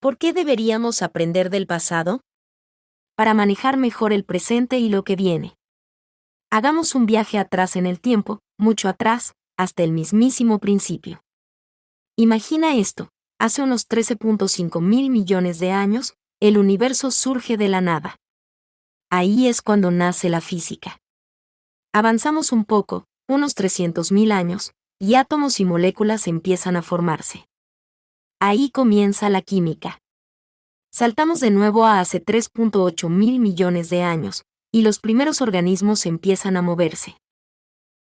¿Por qué deberíamos aprender del pasado? Para manejar mejor el presente y lo que viene. Hagamos un viaje atrás en el tiempo, mucho atrás, hasta el mismísimo principio. Imagina esto, hace unos 13.5 mil millones de años, el universo surge de la nada. Ahí es cuando nace la física. Avanzamos un poco, unos 300.000 años, y átomos y moléculas empiezan a formarse. Ahí comienza la química. Saltamos de nuevo a hace 3.8 mil millones de años, y los primeros organismos empiezan a moverse.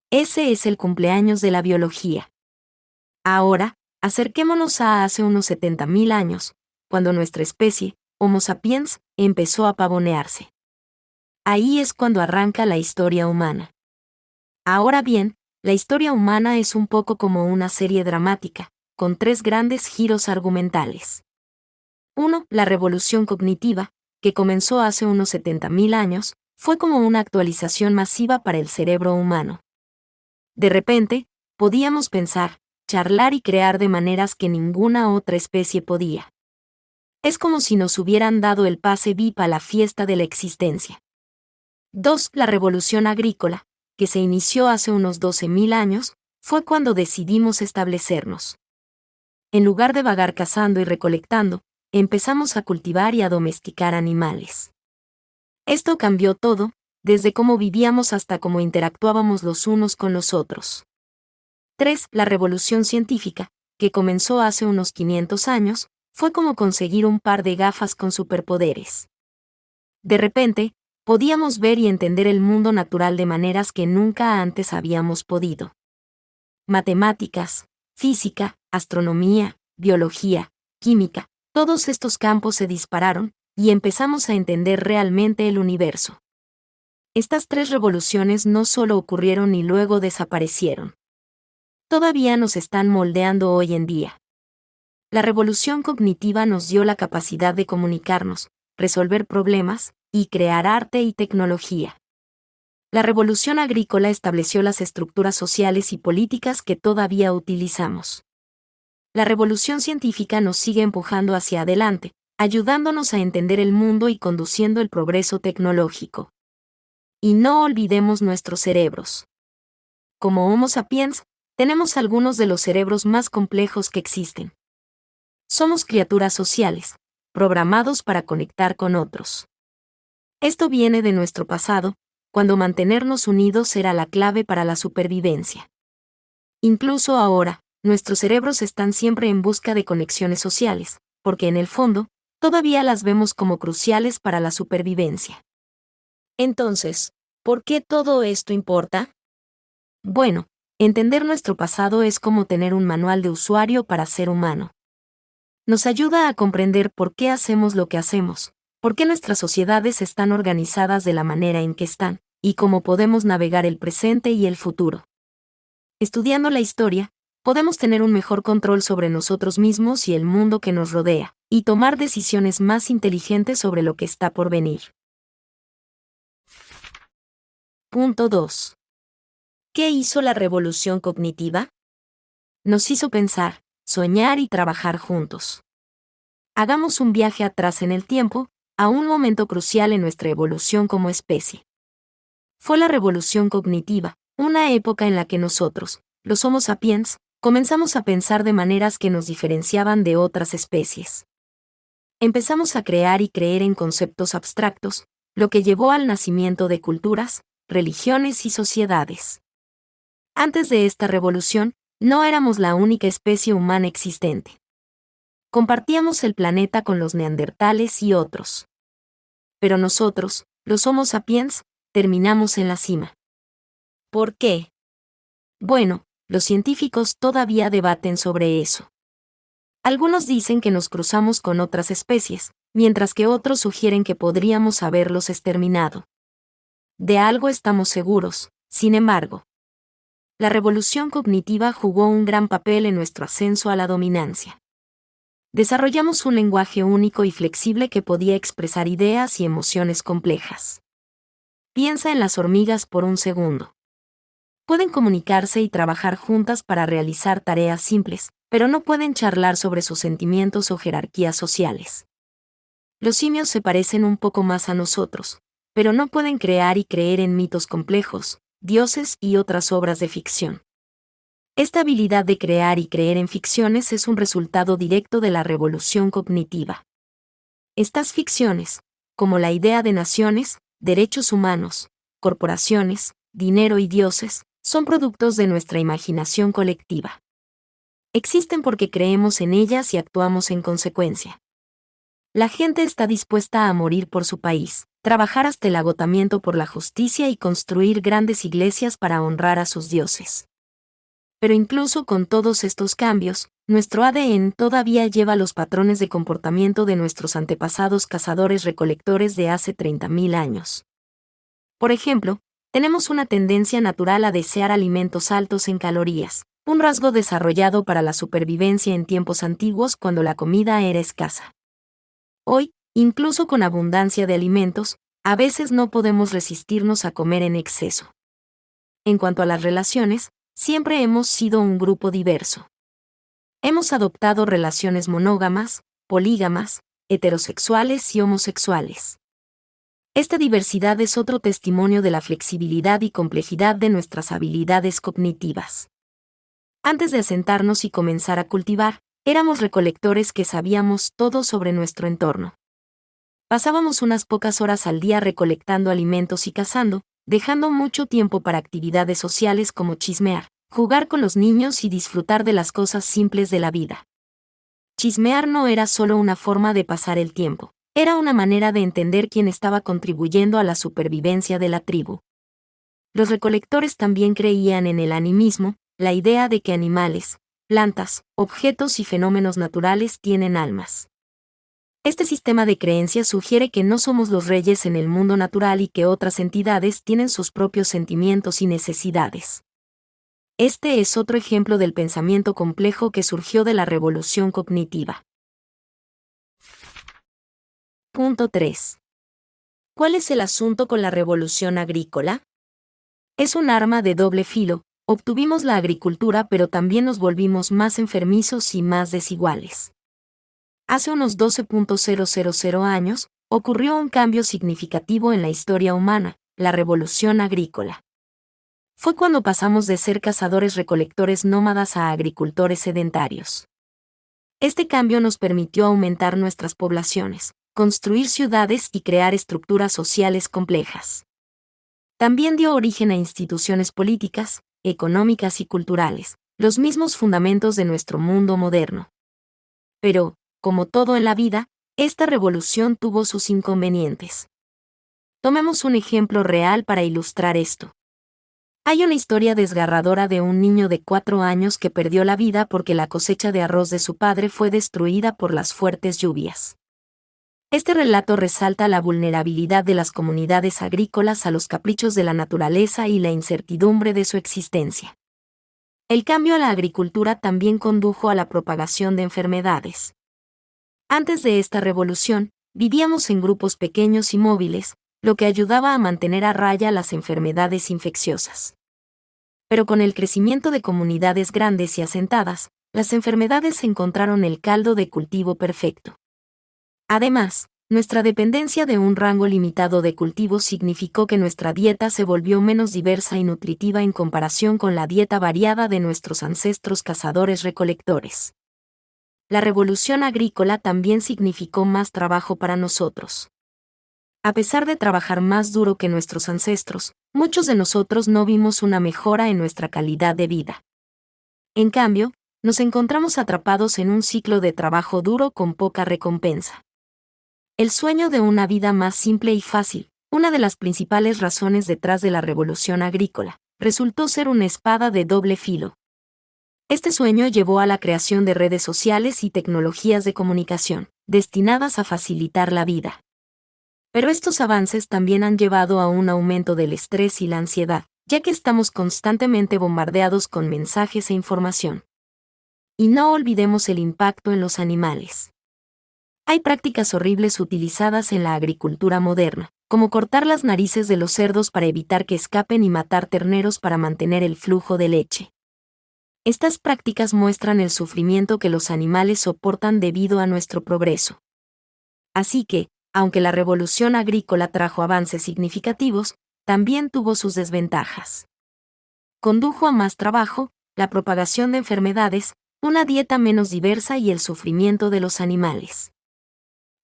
Ese es el cumpleaños de la biología. Ahora, acerquémonos a hace unos 70.000 años, cuando nuestra especie, Homo sapiens, empezó a pavonearse. Ahí es cuando arranca la historia humana. Ahora bien, la historia humana es un poco como una serie dramática, con 3 grandes giros argumentales. 1. La revolución cognitiva, que comenzó hace unos 70.000 años, fue como una actualización masiva para el cerebro humano. De repente, podíamos pensar, charlar y crear de maneras que ninguna otra especie podía. Es como si nos hubieran dado el pase VIP a la fiesta de la existencia. 2. La revolución agrícola, que se inició hace unos 12.000 años, fue cuando decidimos establecernos. En lugar de vagar cazando y recolectando, empezamos a cultivar y a domesticar animales. Esto cambió todo, desde cómo vivíamos hasta cómo interactuábamos los unos con los otros. 3. La revolución científica, que comenzó hace unos 500 años, fue como conseguir un par de gafas con superpoderes. De repente, podíamos ver y entender el mundo natural de maneras que nunca antes habíamos podido. Matemáticas, física, astronomía, biología, química, todos estos campos se dispararon, y empezamos a entender realmente el universo. Estas 3 revoluciones no solo ocurrieron y luego desaparecieron. Todavía nos están moldeando hoy en día. La revolución cognitiva nos dio la capacidad de comunicarnos, resolver problemas, y crear arte y tecnología. La revolución agrícola estableció las estructuras sociales y políticas que todavía utilizamos. La revolución científica nos sigue empujando hacia adelante, ayudándonos a entender el mundo y conduciendo el progreso tecnológico. Y no olvidemos nuestros cerebros. Como Homo sapiens, tenemos algunos de los cerebros más complejos que existen. Somos criaturas sociales, programados para conectar con otros. Esto viene de nuestro pasado, cuando mantenernos unidos era la clave para la supervivencia. Incluso ahora, nuestros cerebros están siempre en busca de conexiones sociales, porque en el fondo, todavía las vemos como cruciales para la supervivencia. Entonces, ¿por qué todo esto importa? Bueno, entender nuestro pasado es como tener un manual de usuario para ser humano. Nos ayuda a comprender por qué hacemos lo que hacemos, por qué nuestras sociedades están organizadas de la manera en que están, y cómo podemos navegar el presente y el futuro. Estudiando la historia, podemos tener un mejor control sobre nosotros mismos y el mundo que nos rodea, y tomar decisiones más inteligentes sobre lo que está por venir. Punto 2. ¿Qué hizo la revolución cognitiva? Nos hizo pensar, soñar y trabajar juntos. Hagamos un viaje atrás en el tiempo, a un momento crucial en nuestra evolución como especie. Fue la revolución cognitiva, una época en la que nosotros, los Homo sapiens, comenzamos a pensar de maneras que nos diferenciaban de otras especies. Empezamos a crear y creer en conceptos abstractos, lo que llevó al nacimiento de culturas, religiones y sociedades. Antes de esta revolución, no éramos la única especie humana existente. Compartíamos el planeta con los neandertales y otros. Pero nosotros, los Homo sapiens, terminamos en la cima. ¿Por qué? Bueno, los científicos todavía debaten sobre eso. Algunos dicen que nos cruzamos con otras especies, mientras que otros sugieren que podríamos haberlos exterminado. De algo estamos seguros, sin embargo. La revolución cognitiva jugó un gran papel en nuestro ascenso a la dominancia. Desarrollamos un lenguaje único y flexible que podía expresar ideas y emociones complejas. Piensa en las hormigas por un segundo. Pueden comunicarse y trabajar juntas para realizar tareas simples, pero no pueden charlar sobre sus sentimientos o jerarquías sociales. Los simios se parecen un poco más a nosotros, pero no pueden crear y creer en mitos complejos, dioses y otras obras de ficción. Esta habilidad de crear y creer en ficciones es un resultado directo de la revolución cognitiva. Estas ficciones, como la idea de naciones, derechos humanos, corporaciones, dinero y dioses, son productos de nuestra imaginación colectiva. Existen porque creemos en ellas y actuamos en consecuencia. La gente está dispuesta a morir por su país, trabajar hasta el agotamiento por la justicia y construir grandes iglesias para honrar a sus dioses. Pero incluso con todos estos cambios, nuestro ADN todavía lleva los patrones de comportamiento de nuestros antepasados cazadores-recolectores de hace 30.000 años. Por ejemplo, tenemos una tendencia natural a desear alimentos altos en calorías, un rasgo desarrollado para la supervivencia en tiempos antiguos cuando la comida era escasa. Hoy, incluso con abundancia de alimentos, a veces no podemos resistirnos a comer en exceso. En cuanto a las relaciones, siempre hemos sido un grupo diverso. Hemos adoptado relaciones monógamas, polígamas, heterosexuales y homosexuales. Esta diversidad es otro testimonio de la flexibilidad y complejidad de nuestras habilidades cognitivas. Antes de asentarnos y comenzar a cultivar, éramos recolectores que sabíamos todo sobre nuestro entorno. Pasábamos unas pocas horas al día recolectando alimentos y cazando, dejando mucho tiempo para actividades sociales como chismear, jugar con los niños y disfrutar de las cosas simples de la vida. Chismear no era solo una forma de pasar el tiempo, era una manera de entender quién estaba contribuyendo a la supervivencia de la tribu. Los recolectores también creían en el animismo, la idea de que animales, plantas, objetos y fenómenos naturales tienen almas. Este sistema de creencias sugiere que no somos los reyes en el mundo natural y que otras entidades tienen sus propios sentimientos y necesidades. Este es otro ejemplo del pensamiento complejo que surgió de la revolución cognitiva. Punto 3. ¿Cuál es el asunto con la revolución agrícola? Es un arma de doble filo. Obtuvimos la agricultura, pero también nos volvimos más enfermizos y más desiguales. Hace unos 12.000 años, ocurrió un cambio significativo en la historia humana, la revolución agrícola. Fue cuando pasamos de ser cazadores-recolectores nómadas a agricultores sedentarios. Este cambio nos permitió aumentar nuestras poblaciones, construir ciudades y crear estructuras sociales complejas. También dio origen a instituciones políticas, económicas y culturales, los mismos fundamentos de nuestro mundo moderno. Pero, como todo en la vida, esta revolución tuvo sus inconvenientes. Tomemos un ejemplo real para ilustrar esto. Hay una historia desgarradora de un niño de 4 años que perdió la vida porque la cosecha de arroz de su padre fue destruida por las fuertes lluvias. Este relato resalta la vulnerabilidad de las comunidades agrícolas a los caprichos de la naturaleza y la incertidumbre de su existencia. El cambio a la agricultura también condujo a la propagación de enfermedades. Antes de esta revolución, vivíamos en grupos pequeños y móviles, lo que ayudaba a mantener a raya las enfermedades infecciosas. Pero con el crecimiento de comunidades grandes y asentadas, las enfermedades encontraron el caldo de cultivo perfecto. Además, nuestra dependencia de un rango limitado de cultivos significó que nuestra dieta se volvió menos diversa y nutritiva en comparación con la dieta variada de nuestros ancestros cazadores-recolectores. La revolución agrícola también significó más trabajo para nosotros. A pesar de trabajar más duro que nuestros ancestros, muchos de nosotros no vimos una mejora en nuestra calidad de vida. En cambio, nos encontramos atrapados en un ciclo de trabajo duro con poca recompensa. El sueño de una vida más simple y fácil, una de las principales razones detrás de la revolución agrícola, resultó ser una espada de doble filo. Este sueño llevó a la creación de redes sociales y tecnologías de comunicación, destinadas a facilitar la vida. Pero estos avances también han llevado a un aumento del estrés y la ansiedad, ya que estamos constantemente bombardeados con mensajes e información. Y no olvidemos el impacto en los animales. Hay prácticas horribles utilizadas en la agricultura moderna, como cortar las narices de los cerdos para evitar que escapen y matar terneros para mantener el flujo de leche. Estas prácticas muestran el sufrimiento que los animales soportan debido a nuestro progreso. Así que, aunque la revolución agrícola trajo avances significativos, también tuvo sus desventajas. Condujo a más trabajo, la propagación de enfermedades, una dieta menos diversa y el sufrimiento de los animales.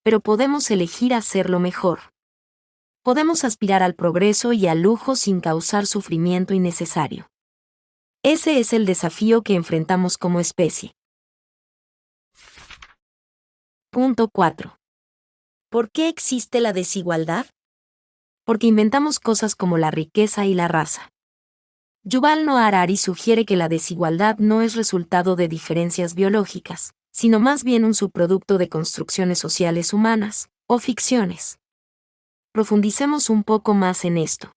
Pero podemos elegir hacerlo mejor. Podemos aspirar al progreso y al lujo sin causar sufrimiento innecesario. Ese es el desafío que enfrentamos como especie. Punto 4. ¿Por qué existe la desigualdad? Porque inventamos cosas como la riqueza y la raza. Yuval Noah Harari sugiere que la desigualdad no es resultado de diferencias biológicas, sino más bien un subproducto de construcciones sociales humanas, o ficciones. Profundicemos un poco más en esto.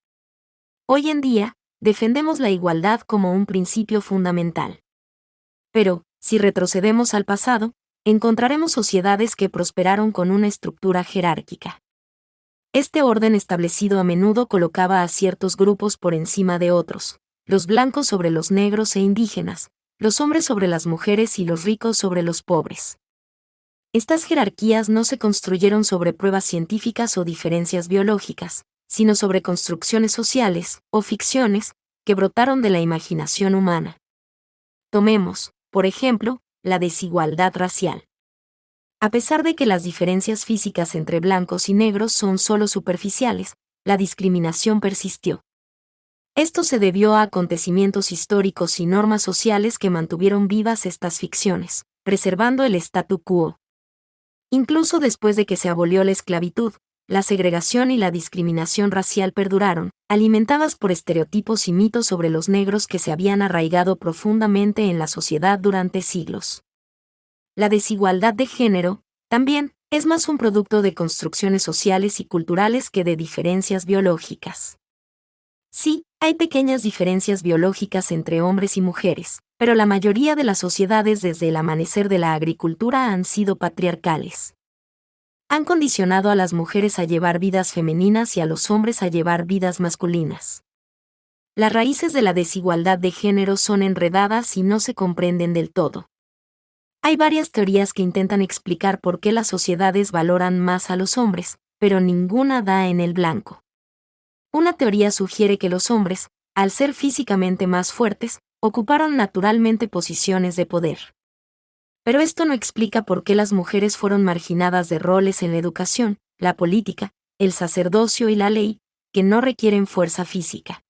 Hoy en día, defendemos la igualdad como un principio fundamental. Pero, si retrocedemos al pasado, encontraremos sociedades que prosperaron con una estructura jerárquica. Este orden establecido a menudo colocaba a ciertos grupos por encima de otros, los blancos sobre los negros e indígenas, los hombres sobre las mujeres y los ricos sobre los pobres. Estas jerarquías no se construyeron sobre pruebas científicas o diferencias biológicas, sino sobre construcciones sociales, o ficciones, que brotaron de la imaginación humana. Tomemos, por ejemplo, la desigualdad racial. A pesar de que las diferencias físicas entre blancos y negros son solo superficiales, la discriminación persistió. Esto se debió a acontecimientos históricos y normas sociales que mantuvieron vivas estas ficciones, preservando el statu quo. Incluso después de que se abolió la esclavitud, la segregación y la discriminación racial perduraron, alimentadas por estereotipos y mitos sobre los negros que se habían arraigado profundamente en la sociedad durante siglos. La desigualdad de género, también, es más un producto de construcciones sociales y culturales que de diferencias biológicas. Sí, hay pequeñas diferencias biológicas entre hombres y mujeres, pero la mayoría de las sociedades desde el amanecer de la agricultura han sido patriarcales. Han condicionado a las mujeres a llevar vidas femeninas y a los hombres a llevar vidas masculinas. Las raíces de la desigualdad de género son enredadas y no se comprenden del todo. Hay varias teorías que intentan explicar por qué las sociedades valoran más a los hombres, pero ninguna da en el blanco. Una teoría sugiere que los hombres, al ser físicamente más fuertes, ocuparon naturalmente posiciones de poder. Pero esto no explica por qué las mujeres fueron marginadas de roles en la educación, la política, el sacerdocio y la ley, que no requieren fuerza física.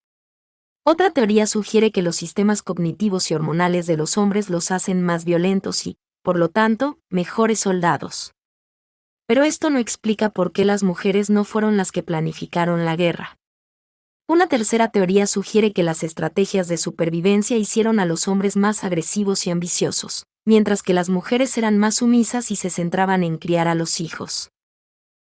Otra teoría sugiere que los sistemas cognitivos y hormonales de los hombres los hacen más violentos y, por lo tanto, mejores soldados. Pero esto no explica por qué las mujeres no fueron las que planificaron la guerra. Una tercera teoría sugiere que las estrategias de supervivencia hicieron a los hombres más agresivos y ambiciosos, mientras que las mujeres eran más sumisas y se centraban en criar a los hijos.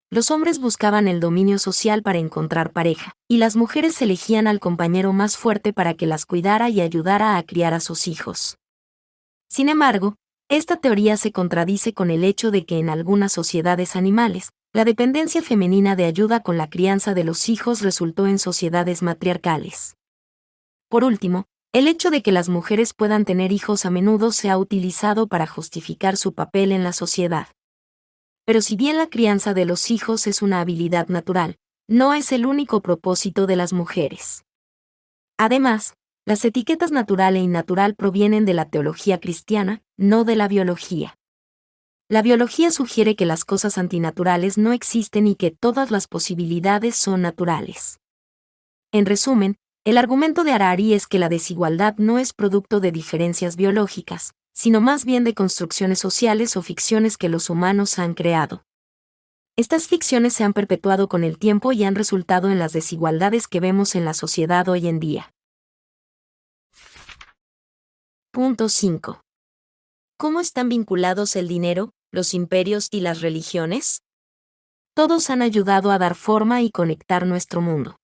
Los hombres buscaban el dominio social para encontrar pareja, y las mujeres elegían al compañero más fuerte para que las cuidara y ayudara a criar a sus hijos. Sin embargo, esta teoría se contradice con el hecho de que en algunas sociedades animales, la dependencia femenina de ayuda con la crianza de los hijos resultó en sociedades matriarcales. Por último, el hecho de que las mujeres puedan tener hijos a menudo se ha utilizado para justificar su papel en la sociedad. Pero si bien la crianza de los hijos es una habilidad natural, no es el único propósito de las mujeres. Además, las etiquetas natural e innatural provienen de la teología cristiana, no de la biología. La biología sugiere que las cosas antinaturales no existen y que todas las posibilidades son naturales. En resumen, el argumento de Harari es que la desigualdad no es producto de diferencias biológicas, sino más bien de construcciones sociales o ficciones que los humanos han creado. Estas ficciones se han perpetuado con el tiempo y han resultado en las desigualdades que vemos en la sociedad hoy en día. Punto 5. ¿Cómo están vinculados el dinero, los imperios y las religiones? Todos han ayudado a dar forma y conectar nuestro mundo.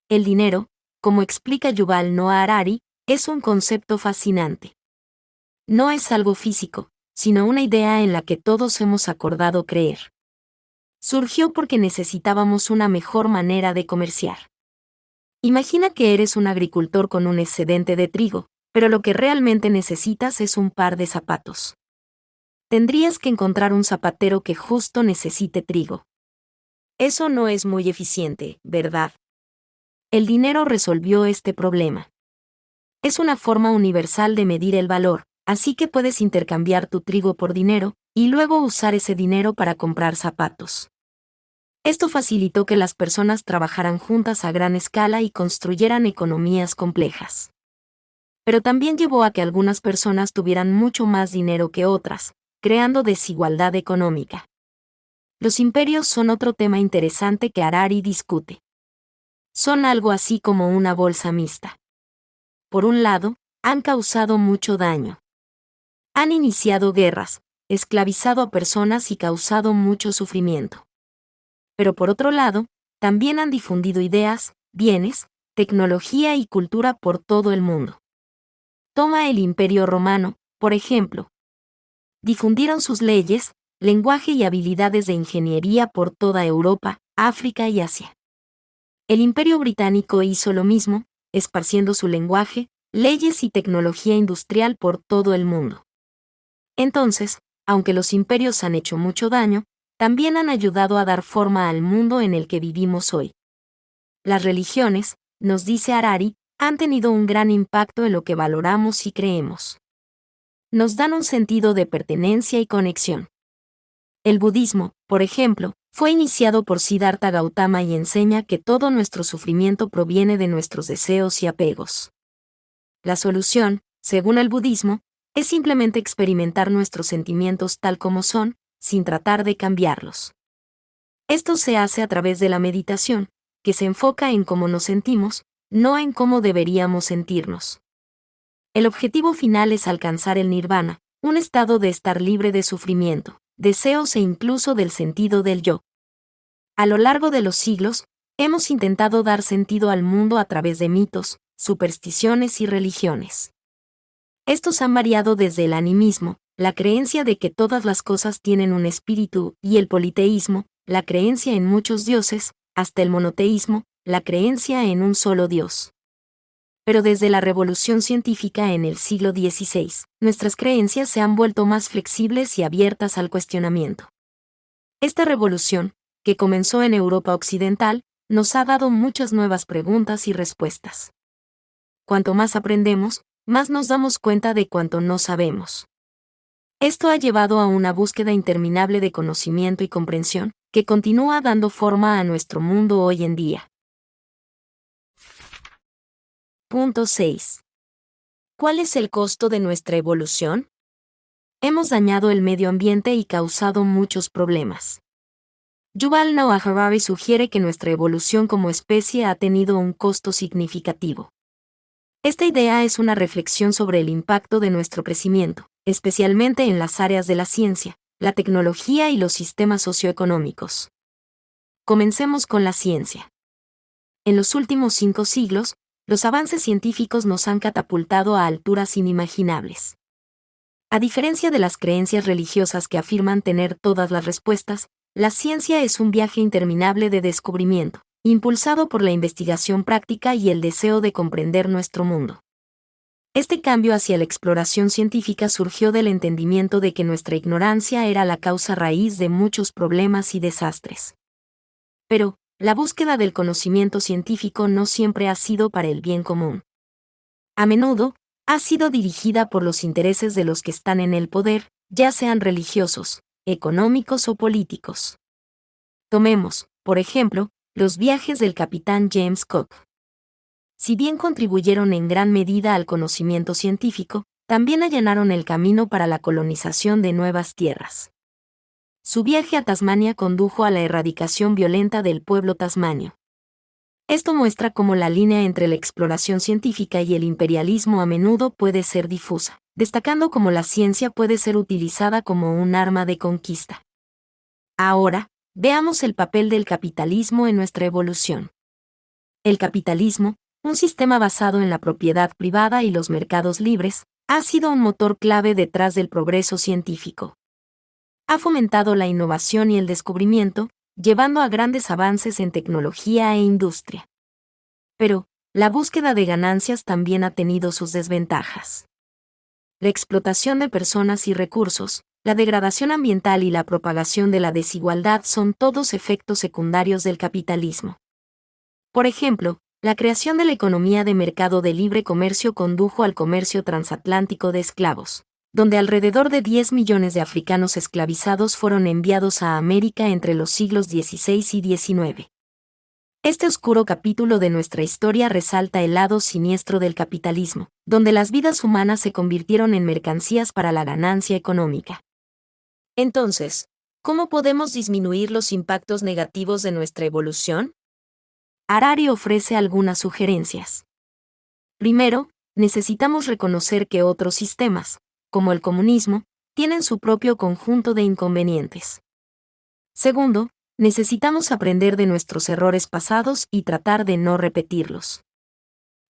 El dinero, como explica Yuval Noah Harari, es un concepto fascinante. No es algo físico, sino una idea en la que todos hemos acordado creer. Surgió porque necesitábamos una mejor manera de comerciar. Imagina que eres un agricultor con un excedente de trigo, Pero lo que realmente necesitas es un par de zapatos. Tendrías que encontrar un zapatero que justo necesite trigo. Eso no es muy eficiente, ¿verdad? El dinero resolvió este problema. Es una forma universal de medir el valor, así que puedes intercambiar tu trigo por dinero, y luego usar ese dinero para comprar zapatos. Esto facilitó que las personas trabajaran juntas a gran escala y construyeran economías complejas. Pero también llevó a que algunas personas tuvieran mucho más dinero que otras, creando desigualdad económica. Los imperios son otro tema interesante que Harari discute. Son algo así como una bolsa mixta. Por un lado, han causado mucho daño. Han iniciado guerras, esclavizado a personas y causado mucho sufrimiento. Pero por otro lado, también han difundido ideas, bienes, tecnología y cultura por todo el mundo. Toma el Imperio Romano, por ejemplo. Difundieron sus leyes, lenguaje y habilidades de ingeniería por toda Europa, África y Asia. El Imperio Británico hizo lo mismo, esparciendo su lenguaje, leyes y tecnología industrial por todo el mundo. Entonces, aunque los imperios han hecho mucho daño, también han ayudado a dar forma al mundo en el que vivimos hoy. Las religiones, nos dice Harari, han tenido un gran impacto en lo que valoramos y creemos. Nos dan un sentido de pertenencia y conexión. El budismo, por ejemplo, fue iniciado por Siddhartha Gautama y enseña que todo nuestro sufrimiento proviene de nuestros deseos y apegos. La solución, según el budismo, es simplemente experimentar nuestros sentimientos tal como son, sin tratar de cambiarlos. Esto se hace a través de la meditación, que se enfoca en cómo nos sentimos, no en cómo deberíamos sentirnos. El objetivo final es alcanzar el nirvana, un estado de estar libre de sufrimiento, deseos e incluso del sentido del yo. A lo largo de los siglos, hemos intentado dar sentido al mundo a través de mitos, supersticiones y religiones. Estos han variado desde el animismo, la creencia de que todas las cosas tienen un espíritu, y el politeísmo, la creencia en muchos dioses, hasta el monoteísmo, la creencia en un solo Dios. Pero desde la revolución científica en el siglo XVI, nuestras creencias se han vuelto más flexibles y abiertas al cuestionamiento. Esta revolución, que comenzó en Europa Occidental, nos ha dado muchas nuevas preguntas y respuestas. Cuanto más aprendemos, más nos damos cuenta de cuánto no sabemos. Esto ha llevado a una búsqueda interminable de conocimiento y comprensión, que continúa dando forma a nuestro mundo hoy en día. Punto 6. ¿Cuál es el costo de nuestra evolución? Hemos dañado el medio ambiente y causado muchos problemas. Yuval Noah Harari sugiere que nuestra evolución como especie ha tenido un costo significativo. Esta idea es una reflexión sobre el impacto de nuestro crecimiento, especialmente en las áreas de la ciencia, la tecnología y los sistemas socioeconómicos. Comencemos con la ciencia. En los últimos 5 siglos, los avances científicos nos han catapultado a alturas inimaginables. A diferencia de las creencias religiosas que afirman tener todas las respuestas, la ciencia es un viaje interminable de descubrimiento, impulsado por la investigación práctica y el deseo de comprender nuestro mundo. Este cambio hacia la exploración científica surgió del entendimiento de que nuestra ignorancia era la causa raíz de muchos problemas y desastres. Pero, la búsqueda del conocimiento científico no siempre ha sido para el bien común. A menudo, ha sido dirigida por los intereses de los que están en el poder, ya sean religiosos, económicos o políticos. Tomemos, por ejemplo, los viajes del capitán James Cook. Si bien contribuyeron en gran medida al conocimiento científico, también allanaron el camino para la colonización de nuevas tierras. Su viaje a Tasmania condujo a la erradicación violenta del pueblo tasmanio. Esto muestra cómo la línea entre la exploración científica y el imperialismo a menudo puede ser difusa, destacando cómo la ciencia puede ser utilizada como un arma de conquista. Ahora, veamos el papel del capitalismo en nuestra evolución. El capitalismo, un sistema basado en la propiedad privada y los mercados libres, ha sido un motor clave detrás del progreso científico. Ha fomentado la innovación y el descubrimiento, llevando a grandes avances en tecnología e industria. Pero, la búsqueda de ganancias también ha tenido sus desventajas. La explotación de personas y recursos, la degradación ambiental y la propagación de la desigualdad son todos efectos secundarios del capitalismo. Por ejemplo, la creación de la economía de mercado de libre comercio condujo al comercio transatlántico de esclavos, donde alrededor de 10 millones de africanos esclavizados fueron enviados a América entre los siglos XVI y XIX. Este oscuro capítulo de nuestra historia resalta el lado siniestro del capitalismo, donde las vidas humanas se convirtieron en mercancías para la ganancia económica. Entonces, ¿cómo podemos disminuir los impactos negativos de nuestra evolución? Harari ofrece algunas sugerencias. Primero, necesitamos reconocer que otros sistemas, como el comunismo, tienen su propio conjunto de inconvenientes. Segundo, necesitamos aprender de nuestros errores pasados y tratar de no repetirlos.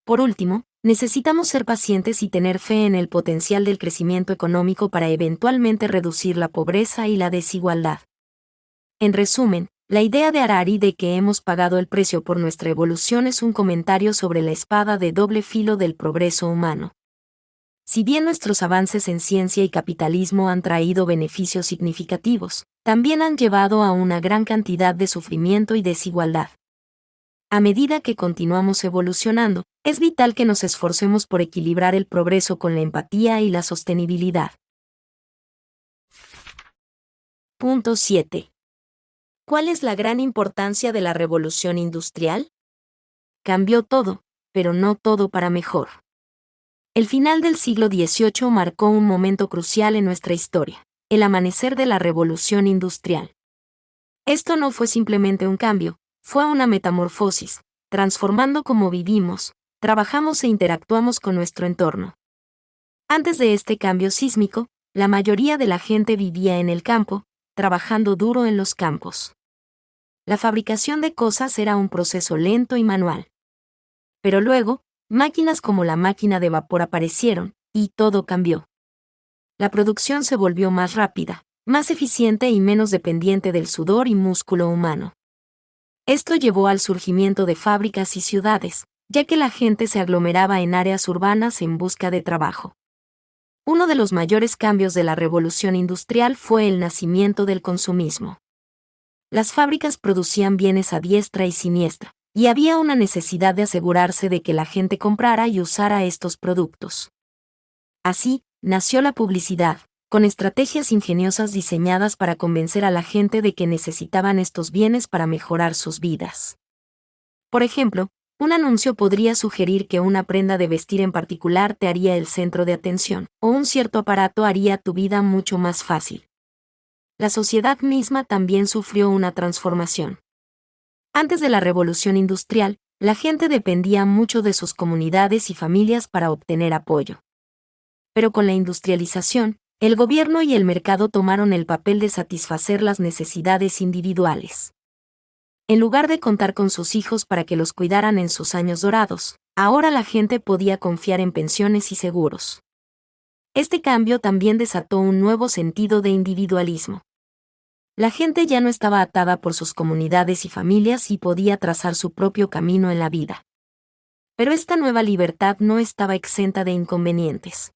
Por último, necesitamos ser pacientes y tener fe en el potencial del crecimiento económico para eventualmente reducir la pobreza y la desigualdad. En resumen, la idea de Harari de que hemos pagado el precio por nuestra evolución es un comentario sobre la espada de doble filo del progreso humano. Si bien nuestros avances en ciencia y capitalismo han traído beneficios significativos, también han llevado a una gran cantidad de sufrimiento y desigualdad. A medida que continuamos evolucionando, es vital que nos esforcemos por equilibrar el progreso con la empatía y la sostenibilidad. Punto 7. ¿Cuál es la gran importancia de la revolución industrial? Cambió todo, pero no todo para mejor. El final del siglo XVIII marcó un momento crucial en nuestra historia, el amanecer de la revolución industrial. Esto no fue simplemente un cambio, fue una metamorfosis, transformando cómo vivimos, trabajamos e interactuamos con nuestro entorno. Antes de este cambio sísmico, la mayoría de la gente vivía en el campo, trabajando duro en los campos. La fabricación de cosas era un proceso lento y manual. Pero luego, máquinas como la máquina de vapor aparecieron, y todo cambió. La producción se volvió más rápida, más eficiente y menos dependiente del sudor y músculo humano. Esto llevó al surgimiento de fábricas y ciudades, ya que la gente se aglomeraba en áreas urbanas en busca de trabajo. Uno de los mayores cambios de la revolución industrial fue el nacimiento del consumismo. Las fábricas producían bienes a diestra y siniestra, y había una necesidad de asegurarse de que la gente comprara y usara estos productos. Así, nació la publicidad, con estrategias ingeniosas diseñadas para convencer a la gente de que necesitaban estos bienes para mejorar sus vidas. Por ejemplo, un anuncio podría sugerir que una prenda de vestir en particular te haría el centro de atención, o un cierto aparato haría tu vida mucho más fácil. La sociedad misma también sufrió una transformación. Antes de la revolución industrial, la gente dependía mucho de sus comunidades y familias para obtener apoyo. Pero con la industrialización, el gobierno y el mercado tomaron el papel de satisfacer las necesidades individuales. En lugar de contar con sus hijos para que los cuidaran en sus años dorados, ahora la gente podía confiar en pensiones y seguros. Este cambio también desató un nuevo sentido de individualismo. La gente ya no estaba atada por sus comunidades y familias y podía trazar su propio camino en la vida. Pero esta nueva libertad no estaba exenta de inconvenientes.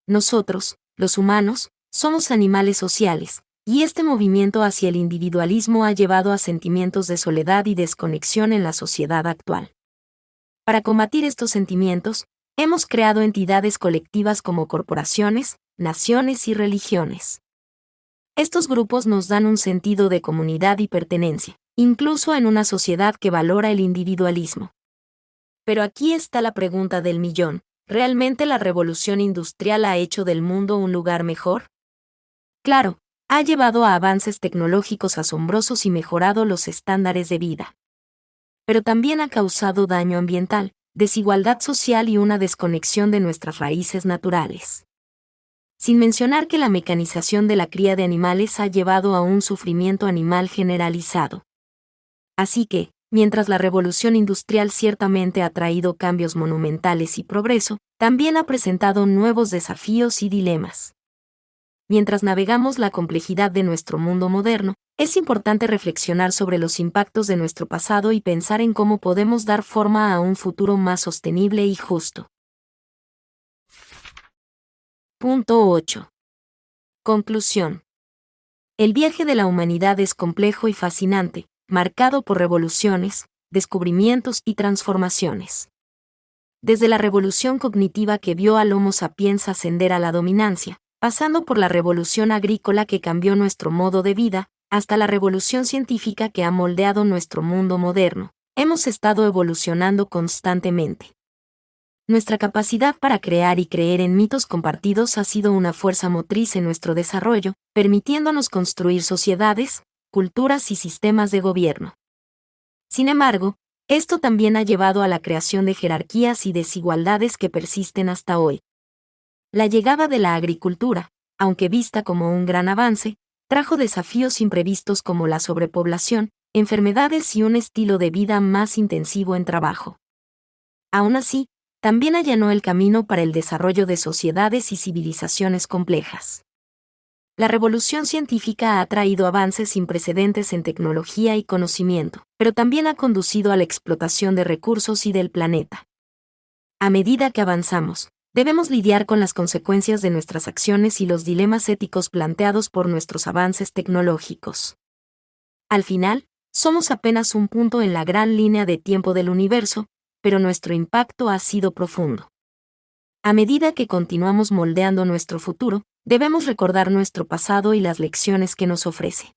Nosotros, los humanos, somos animales sociales, y este movimiento hacia el individualismo ha llevado a sentimientos de soledad y desconexión en la sociedad actual. Para combatir estos sentimientos, hemos creado entidades colectivas como corporaciones, naciones y religiones. Estos grupos nos dan un sentido de comunidad y pertenencia, incluso en una sociedad que valora el individualismo. Pero aquí está la pregunta del millón: ¿realmente la revolución industrial ha hecho del mundo un lugar mejor? Claro, ha llevado a avances tecnológicos asombrosos y mejorado los estándares de vida. Pero también ha causado daño ambiental, desigualdad social y una desconexión de nuestras raíces naturales. Sin mencionar que la mecanización de la cría de animales ha llevado a un sufrimiento animal generalizado. Así que, mientras la revolución industrial ciertamente ha traído cambios monumentales y progreso, también ha presentado nuevos desafíos y dilemas. mientras navegamos la complejidad de nuestro mundo moderno, es importante reflexionar sobre los impactos de nuestro pasado y pensar en cómo podemos dar forma a un futuro más sostenible y justo. Punto 8. Conclusión. El viaje de la humanidad es complejo y fascinante, marcado por revoluciones, descubrimientos y transformaciones. Desde la revolución cognitiva que vio al Homo sapiens ascender a la dominancia, pasando por la revolución agrícola que cambió nuestro modo de vida, hasta la revolución científica que ha moldeado nuestro mundo moderno, hemos estado evolucionando constantemente. Nuestra capacidad para crear y creer en mitos compartidos ha sido una fuerza motriz en nuestro desarrollo, permitiéndonos construir sociedades, culturas y sistemas de gobierno. Sin embargo, esto también ha llevado a la creación de jerarquías y desigualdades que persisten hasta hoy. La llegada de la agricultura, aunque vista como un gran avance, trajo desafíos imprevistos como la sobrepoblación, enfermedades y un estilo de vida más intensivo en trabajo. Aún así, también allanó el camino para el desarrollo de sociedades y civilizaciones complejas. La revolución científica ha traído avances sin precedentes en tecnología y conocimiento, pero también ha conducido a la explotación de recursos y del planeta. A medida que avanzamos, debemos lidiar con las consecuencias de nuestras acciones y los dilemas éticos planteados por nuestros avances tecnológicos. Al final, somos apenas un punto en la gran línea de tiempo del universo, pero nuestro impacto ha sido profundo. A medida que continuamos moldeando nuestro futuro, debemos recordar nuestro pasado y las lecciones que nos ofrece.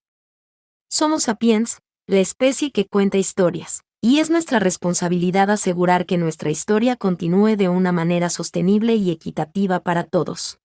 Somos sapiens, la especie que cuenta historias, y es nuestra responsabilidad asegurar que nuestra historia continúe de una manera sostenible y equitativa para todos.